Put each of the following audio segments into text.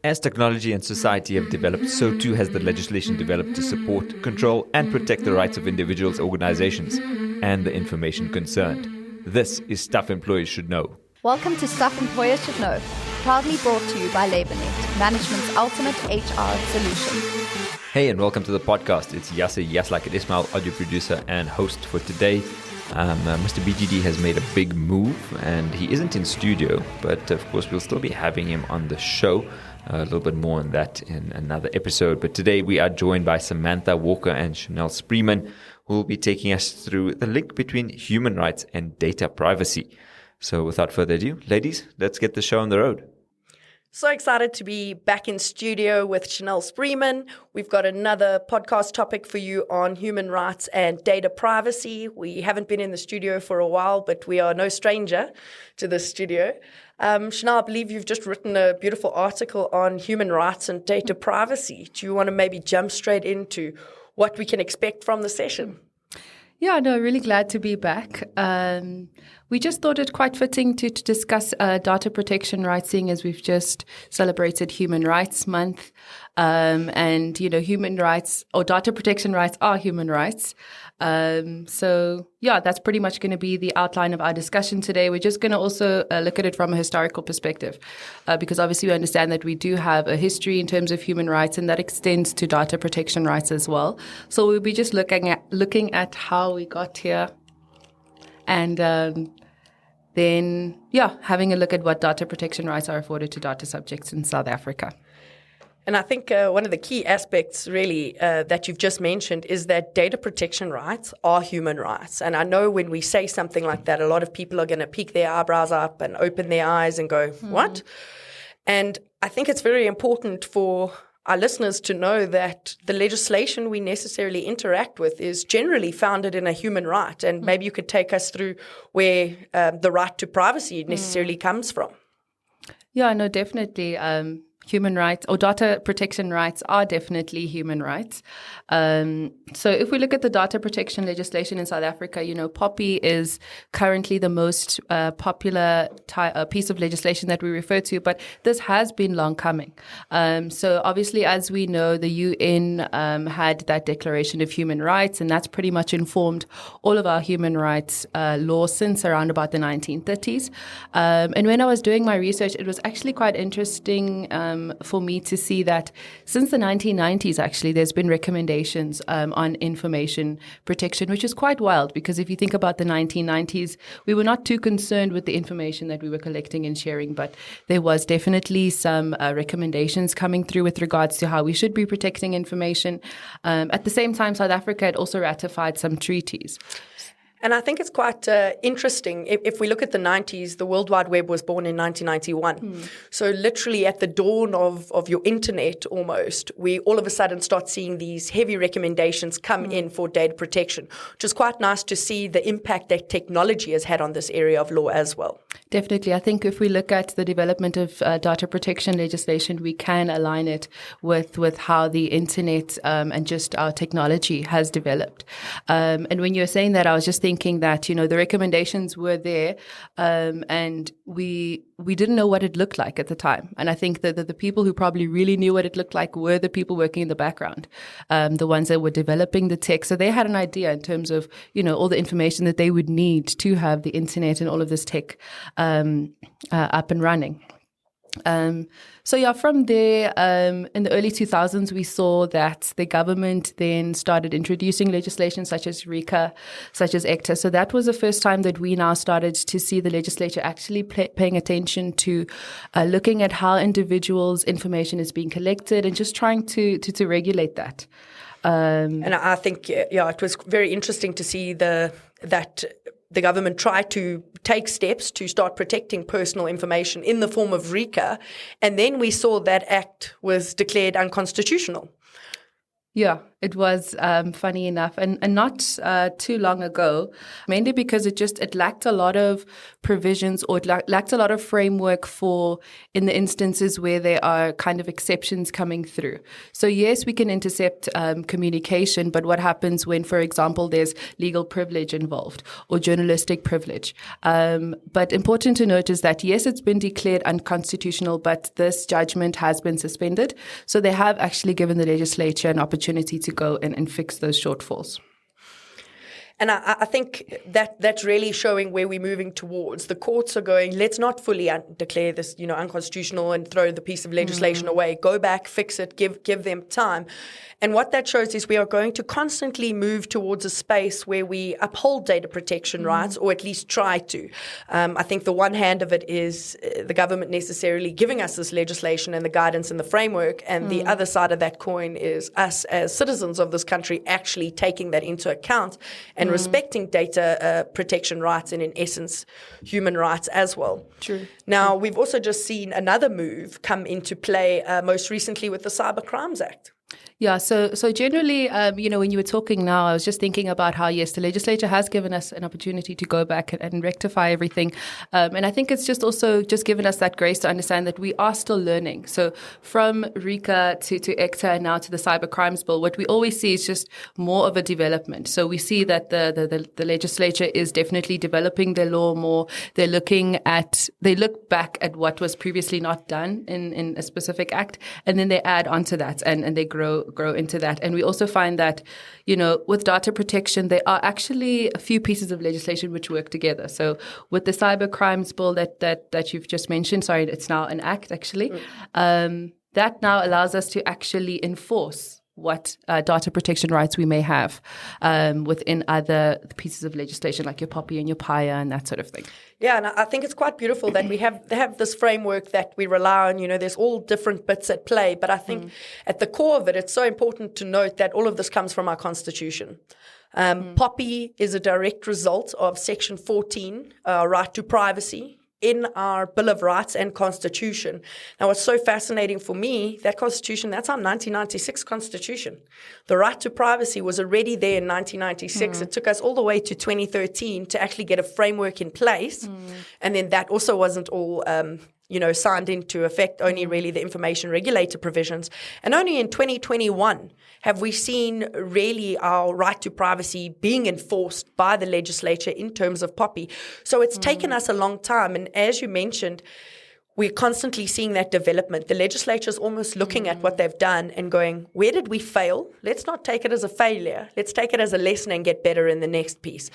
As technology and society have developed, so too has the legislation developed to support, control, and protect the rights of individuals, organizations, and the information concerned. This is Stuff Employers Should Know. Welcome to Stuff Employers Should Know, proudly brought to you by LabourNet, management's ultimate HR solution. Hey, and welcome to the podcast. It's Yasser like it Ismail, audio producer and host for today. Mr. BGD has made a big move, and he isn't in studio, but of course we'll still be having him on the show. A little bit more on that in another episode. But today we are joined by Samantha Walker and Chanel Spreeman, who will be taking us through the link between human rights and data privacy. So without further ado, ladies, let's get the show on the road. So excited to be back in studio with Chanel Spreeman. We've got another podcast topic for you on human rights and data privacy. We haven't been in the studio for a while, but we are no stranger to the studio. Chanel, I believe you've just written a beautiful article on human rights and data privacy. Do you want to maybe jump straight into what we can expect from the session? Yeah, no, really glad to be back. We just thought it quite fitting to discuss data protection rights, seeing as we've just celebrated Human Rights Month. And, you know, human rights or data protection rights are human rights. So, yeah, that's pretty much going to be the outline of our discussion today. We're just going to also look at it from a historical perspective, because obviously we understand that we do have a history in terms of human rights, and that extends to data protection rights as well. So we'll be just looking at how we got here, and then, having a look at what data protection rights are afforded to data subjects in South Africa. And I think one of the key aspects really that you've just mentioned is that data protection rights are human rights. And I know when we say something like that, a lot of people are going to peak their eyebrows up and open their eyes and go, what? And I think it's very important for our listeners to know that the legislation we necessarily interact with is generally founded in a human right. And maybe you could take us through where the right to privacy necessarily comes from. Yeah, no, definitely. Human rights or data protection rights are definitely human rights. So if we look at the data protection legislation in South Africa, you know, POPI is currently the most popular piece of legislation that we refer to, but this has been long coming. So obviously, as we know, the UN had that Declaration of Human Rights, and that's pretty much informed all of our human rights law since around about the 1930s. And when I was doing my research, it was actually quite interesting for me to see that since the 1990s, actually, there's been recommendations on information protection, which is quite wild, because if you think about the 1990s, we were not too concerned with the information that we were collecting and sharing, but there was definitely some recommendations coming through with regards to how we should be protecting information. At the same time, South Africa had also ratified some treaties. And I think it's quite interesting. If we look at the 90s, the World Wide Web was born in 1991. So literally at the dawn of your internet almost, we all of a sudden start seeing these heavy recommendations come in for data protection, which is quite nice to see the impact that technology has had on this area of law as well. Definitely. I think if we look at the development of data protection legislation, we can align it with how the internet and just our technology has developed. And when you were saying that, I was just thinking that, you know, the recommendations were there, and we didn't know what it looked like at the time. And I think that the people who probably really knew what it looked like were the people working in the background, the ones that were developing the tech. So they had an idea in terms of, you know, all the information that they would need to have the internet and all of this tech up and running. From there, in the early 2000s, we saw that the government then started introducing legislation such as RICA, such as ECTA. So that was the first time that we now started to see the legislature actually paying attention to looking at how individuals' information is being collected and just trying to regulate that. And I think, it was very interesting to see that the government tried to take steps to start protecting personal information in the form of RICA, and then we saw that act was declared unconstitutional. Yeah, it was funny enough, and not too long ago, mainly because it lacked a lot of provisions, or it lacked a lot of framework for in the instances where there are kind of exceptions coming through. So yes, we can intercept communication, but what happens when, for example, there's legal privilege involved or journalistic privilege? But important to note is that yes, it's been declared unconstitutional, but this judgment has been suspended. So they have actually given the legislature an opportunity to go and fix those shortfalls. And I think that's really showing where we're moving towards. The courts are going, let's not fully declare this, unconstitutional and throw the piece of legislation away. Go back, fix it, give them time. And what that shows is we are going to constantly move towards a space where we uphold data protection rights, or at least try to. I think the one hand of it is the government necessarily giving us this legislation and the guidance and the framework, and the other side of that coin is us as citizens of this country actually taking that into account and respecting data protection rights, and in essence, human rights as well. True. Now, we've also just seen another move come into play most recently with the Cyber Crimes Act. Yeah, so generally, when you were talking now, I was just thinking about how, yes, the legislature has given us an opportunity to go back and rectify everything. And I think it's just also just given us that grace to understand that we are still learning. So from RICA to ECTA and now to the Cyber Crimes Bill, what we always see is just more of a development. So we see that the legislature is definitely developing their law more. They look back at what was previously not done in a specific act, and then they add onto that and they grow into that. And we also find that, with data protection, there are actually a few pieces of legislation which work together. So with the Cyber Crimes Bill that you've just mentioned, sorry, it's now an act actually, that now allows us to actually enforce what data protection rights we may have within other pieces of legislation like your POPI and your PIA and that sort of thing. Yeah, and I think it's quite beautiful that they have this framework that we rely on. There's all different bits at play, but I think at the core of it, it's so important to note that all of this comes from our Constitution. POPI is a direct result of Section 14, right to privacy, in our Bill of Rights and Constitution. Now, what's so fascinating for me, that Constitution, that's our 1996 Constitution. The right to privacy was already there in 1996. It took us all the way to 2013 to actually get a framework in place. And then that also wasn't all signed into effect, only really the information regulator provisions. And only in 2021 have we seen really our right to privacy being enforced by the legislature in terms of POPI. So it's taken us a long time. And as you mentioned, we're constantly seeing that development. The legislature is almost looking at what they've done and going, where did we fail? Let's not take it as a failure. Let's take it as a lesson and get better in the next piece.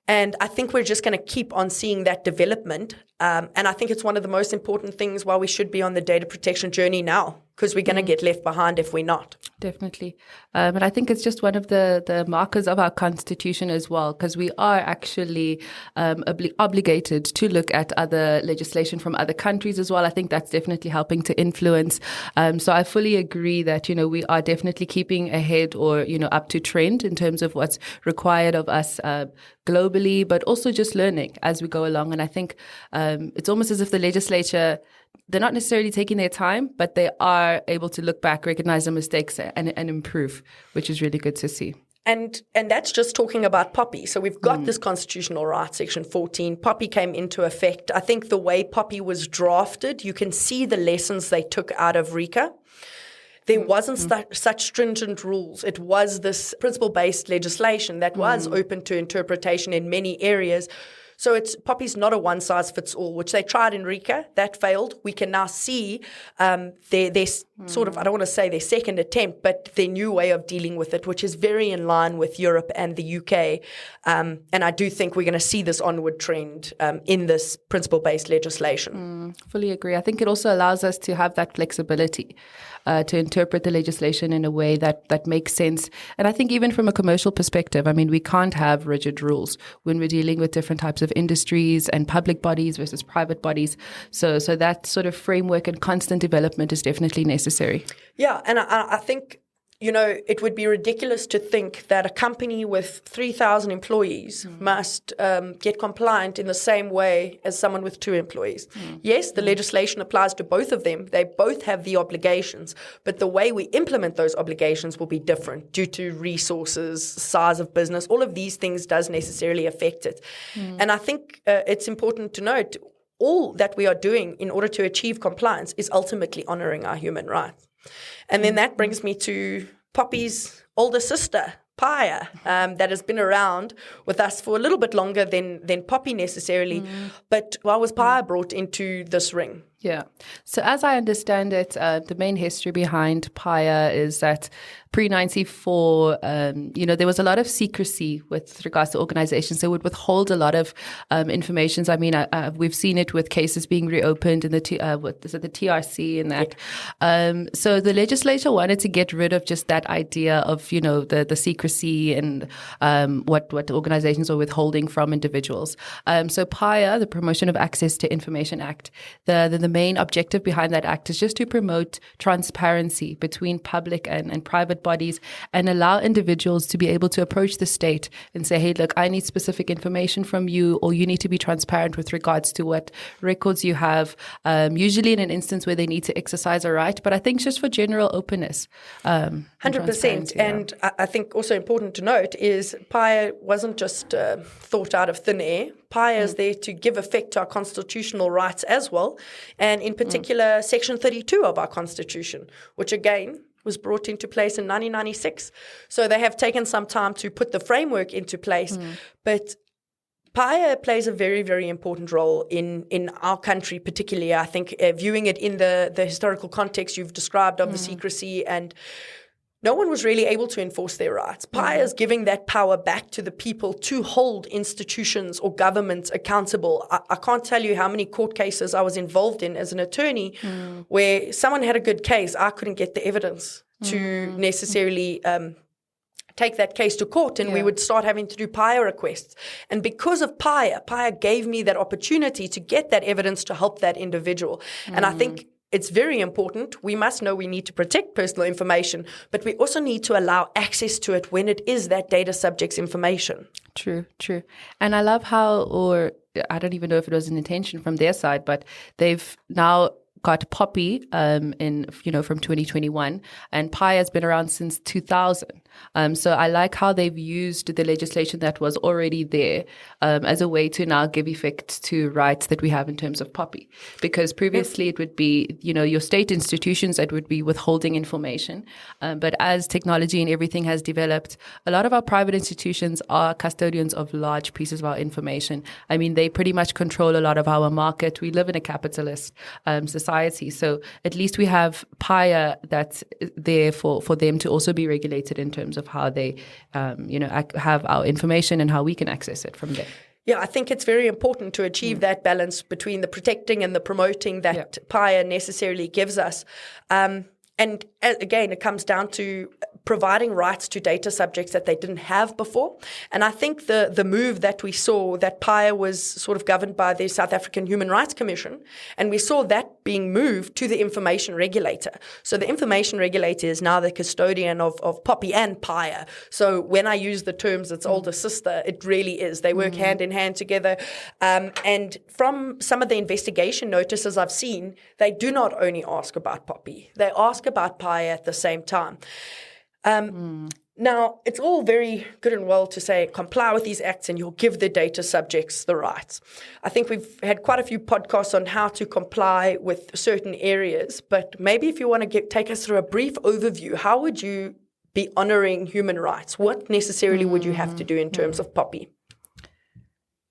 And I think we're just going to keep on seeing that development. And I think it's one of the most important things why we should be on the data protection journey now, because we're going to get left behind if we're not. Definitely. And I think it's just one of the markers of our Constitution as well, because we are actually obligated to look at other legislation from other countries as well. I think that's definitely helping to influence. So I fully agree that, we are definitely keeping ahead or, up to trend in terms of what's required of us globally, but also just learning as we go along. And I think it's almost as if the legislature, they're not necessarily taking their time, but they are able to look back, recognize the mistakes and improve, which is really good to see. And that's just talking about POPI. So we've got this constitutional right, Section 14. POPI came into effect. I think the way POPI was drafted, you can see the lessons they took out of RICA. There wasn't such stringent rules. It was this principle-based legislation that was open to interpretation in many areas. So POPI's not a one-size-fits-all, which they tried in RICA. That failed. We can now see their sort of, I don't want to say their second attempt, but their new way of dealing with it, which is very in line with Europe and the UK. And I do think we're going to see this onward trend in this principle-based legislation. Fully agree. I think it also allows us to have that flexibility to interpret the legislation in a way that makes sense. And I think even from a commercial perspective, I mean, we can't have rigid rules when we're dealing with different types of industries and public bodies versus private bodies. So that sort of framework and constant development is definitely necessary. Yeah, and I think it would be ridiculous to think that a company with 3,000 employees must get compliant in the same way as someone with 2 employees. Yes, the legislation applies to both of them. They both have the obligations, but the way we implement those obligations will be different due to resources, size of business. All of these things does necessarily affect it. And I think it's important to note all that we are doing in order to achieve compliance is ultimately honoring our human rights. And then that brings me to Poppy's older sister, Paya, that has been around with us for a little bit longer than Poppy necessarily. But why was Paya brought into this ring? Yeah. So as I understand it, the main history behind Paya is that pre-94, there was a lot of secrecy with regards to organizations. They would withhold a lot of information. I mean, we've seen it with cases being reopened in the TRC and that. So the legislature wanted to get rid of just that idea of, the secrecy and what organizations are withholding from individuals. So Paya, the Promotion of Access to Information Act, the main objective behind that act is just to promote transparency between public and private bodies and allow individuals to be able to approach the state and say, hey, look, I need specific information from you, or you need to be transparent with regards to what records you have, usually in an instance where they need to exercise a right. But I think just for general openness. 100%. And I think also important to note is Paya wasn't just thought out of thin air. Paya is there to give effect to our constitutional rights as well, and in particular Section 32 of our Constitution, which again was brought into place in 1996. So they have taken some time to put the framework into place, but Paya plays a very, very important role in our country, particularly, I think, viewing it in the historical context you've described of the secrecy, and no one was really able to enforce their rights. Paya is giving that power back to the people to hold institutions or governments accountable. I can't tell you how many court cases I was involved in as an attorney where someone had a good case. I couldn't get the evidence to necessarily take that case to court, and we would start having to do Paya requests. And because of Paya gave me that opportunity to get that evidence to help that individual. And I think it's very important. We must know we need to protect personal information, but we also need to allow access to it when it is that data subject's information. True. And I love how, or I don't even know if it was an intention from their side, but they've now got Poppy from 2021, and Paya has been around since 2000. So I like how they've used the legislation that was already there as a way to now give effect to rights that we have in terms of Poppy. Because previously it would be, your state institutions that would be withholding information. But as technology and everything has developed, a lot of our private institutions are custodians of large pieces of our information. I mean, they pretty much control a lot of our market. We live in a capitalist society. So at least we have Paya that's there for them to also be regulated in terms of how they, have our information and how we can access it from there. Yeah, I think it's very important to achieve that balance between the protecting and the promoting that Paya necessarily gives us. And again, it comes down to providing rights to data subjects that they didn't have before. And I think the move that we saw, that Paya was sort of governed by the South African Human Rights Commission, and we saw that being moved to the information regulator. So the information regulator is now the custodian of Poppy and Paya. So when I use the terms its older sister, it really is. They work hand in hand together. And from some of the investigation notices I've seen, they do not only ask about Poppy, they ask about Paya at the same time. Now, it's all very good and well to say comply with these acts and you'll give the data subjects the rights. I think we've had quite a few podcasts on how to comply with certain areas, but maybe if you want to take us through a brief overview, how would you be honoring human rights? What necessarily would you have to do in terms of Poppy?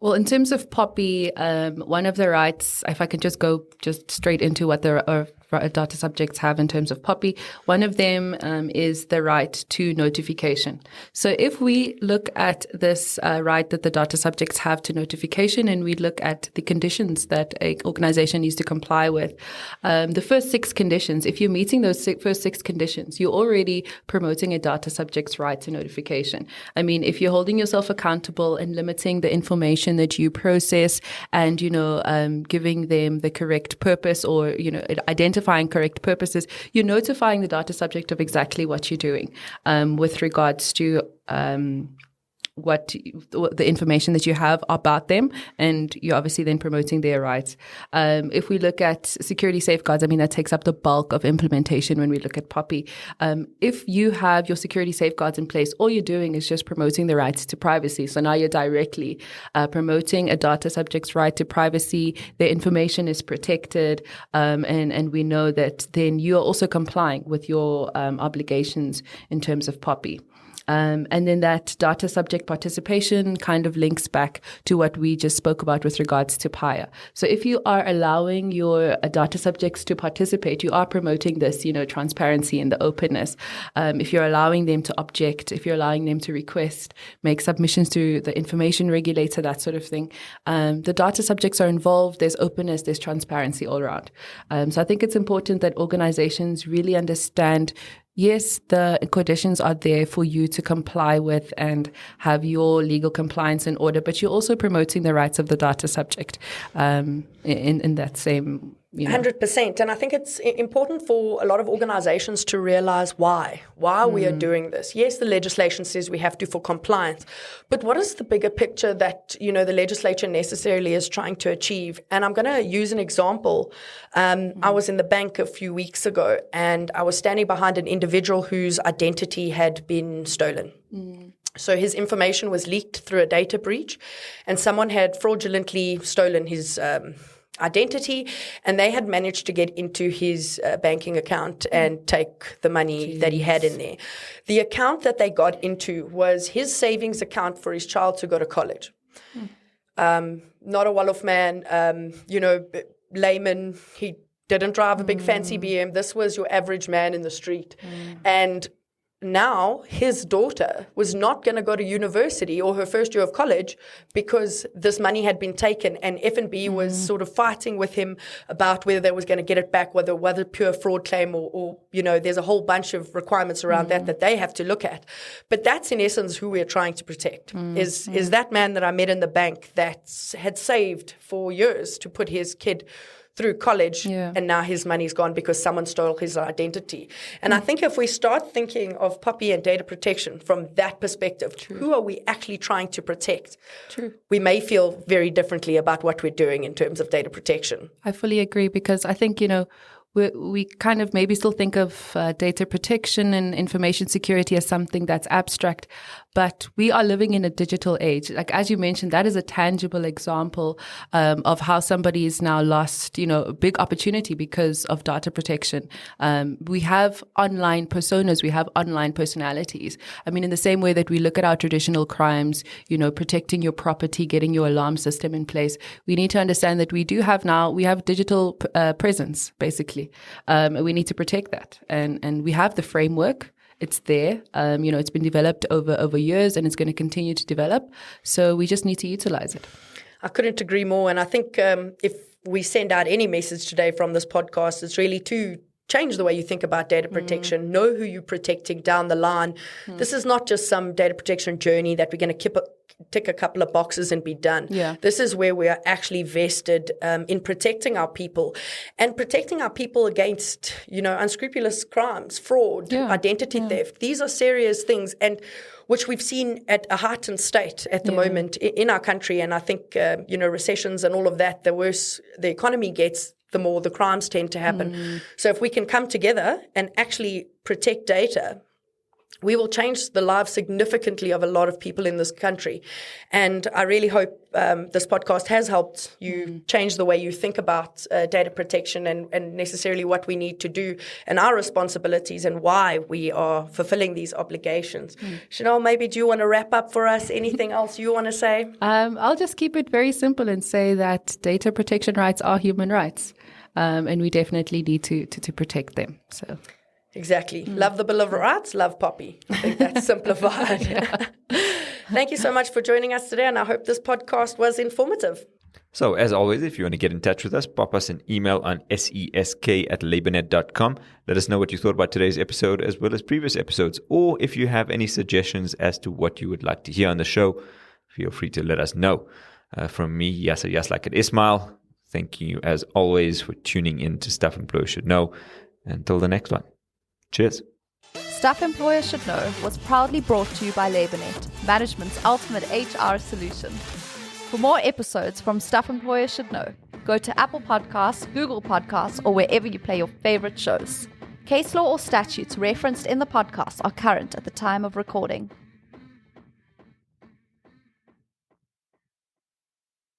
Well, in terms of Poppy, one of the rights, if I can just go straight into what the data subjects have in terms of Poppy, one of them is the right to notification. So if we look at this right that the data subjects have to notification, and we look at the conditions that an organization needs to comply with, the first 6 conditions, if you're meeting those first 6 conditions, you're already promoting a data subject's right to notification. I mean, if you're holding yourself accountable and limiting the information that you process and, giving them the correct purpose, or, identifying identifying correct purposes, you're notifying the data subject of exactly what you're doing with regards to what the information that you have about them, and you're obviously then promoting their rights. If we look at security safeguards, I mean, that takes up the bulk of implementation when we look at POPI. If you have your security safeguards in place, all you're doing is just promoting the rights to privacy. So now you're directly promoting a data subject's right to privacy. Their information is protected, and we know that then you're also complying with your obligations in terms of POPI. And then that data subject participation kind of links back to what we just spoke about with regards to PIA. So if you are allowing your data subjects to participate, you are promoting this, transparency and the openness. If you're allowing them to object, if you're allowing them to request, make submissions to the information regulator, that sort of thing, the data subjects are involved, there's openness, there's transparency all around. So I think it's important that organizations really understand, yes, the conditions are there for you to comply with and have your legal compliance in order, but you're also promoting the rights of the data subject in that same 100%. And I think it's important for a lot of organizations to realize why we are doing this. Yes, the legislation says we have to for compliance, but what is the bigger picture that, the legislature necessarily is trying to achieve? And I'm going to use an example. I was in the bank a few weeks ago and I was standing behind an individual whose identity had been stolen. So his information was leaked through a data breach and someone had fraudulently stolen his identity, and they had managed to get into his banking account and take the money that he had in there. The account that they got into was his savings account for his child to go to college. Not a Wolof man, layman. He didn't drive a big fancy BM. This was your average man in the street. And now his daughter was not going to go to university or her first year of college because this money had been taken, and F&B was sort of fighting with him about whether they was going to get it back, whether pure fraud claim or there's a whole bunch of requirements around that they have to look at. But that's in essence who we're trying to protect, is that man that I met in the bank that had saved for years to put his kid through college, and now his money's gone because someone stole his identity. And I think if we start thinking of POPI and data protection from that perspective, who are we actually trying to protect? We may feel very differently about what we're doing in terms of data protection. I fully agree, because I think, we kind of maybe still think of data protection and information security as something that's abstract, but we are living in a digital age. Like, as you mentioned, that is a tangible example of how somebody is now lost, a big opportunity because of data protection. We have online personas, we have online personalities. I mean, in the same way that we look at our traditional crimes, protecting your property, getting your alarm system in place, we need to understand that we have digital presence, basically. We need to protect that. And we have the framework. It's there. It's been developed over years and it's going to continue to develop. So we just need to utilize it. I couldn't agree more. And I think if we send out any message today from this podcast, it's really to change the way you think about data protection. Know who you're protecting down the line. This is not just some data protection journey that we're going to tick a couple of boxes and be done. This is where we are actually vested in protecting our people and protecting our people against, unscrupulous crimes, fraud, identity theft. These are serious things, and which we've seen at a heightened state at the moment in our country. And I think, recessions and all of that, the worse the economy gets, the more the crimes tend to happen. So if we can come together and actually protect data, we will change the lives significantly of a lot of people in this country. And I really hope this podcast has helped you change the way you think about data protection and necessarily what we need to do and our responsibilities and why we are fulfilling these obligations. Chanel, maybe do you want to wrap up for us? Anything else you want to say? I'll just keep it very simple and say that data protection rights are human rights, and we definitely need to protect them. So. Exactly. Love the Bill of Rights, love POPI. I think that's simplified. Thank you so much for joining us today, and I hope this podcast was informative. So, as always, if you want to get in touch with us, pop us an email on sesk@labornet.com. Let us know what you thought about today's episode as well as previous episodes, or if you have any suggestions as to what you would like to hear on the show, feel free to let us know. From me, Yasser Yaslak at Ismail, Thank you, as always, for tuning in to Stuff Employers Should Know. Until the next one. Cheers. Stuff Employers Should Know was proudly brought to you by LabourNet, management's ultimate HR solution. For more episodes from Stuff Employers Should Know, go to Apple Podcasts, Google Podcasts, or wherever you play your favorite shows. Case law or statutes referenced in the podcast are current at the time of recording.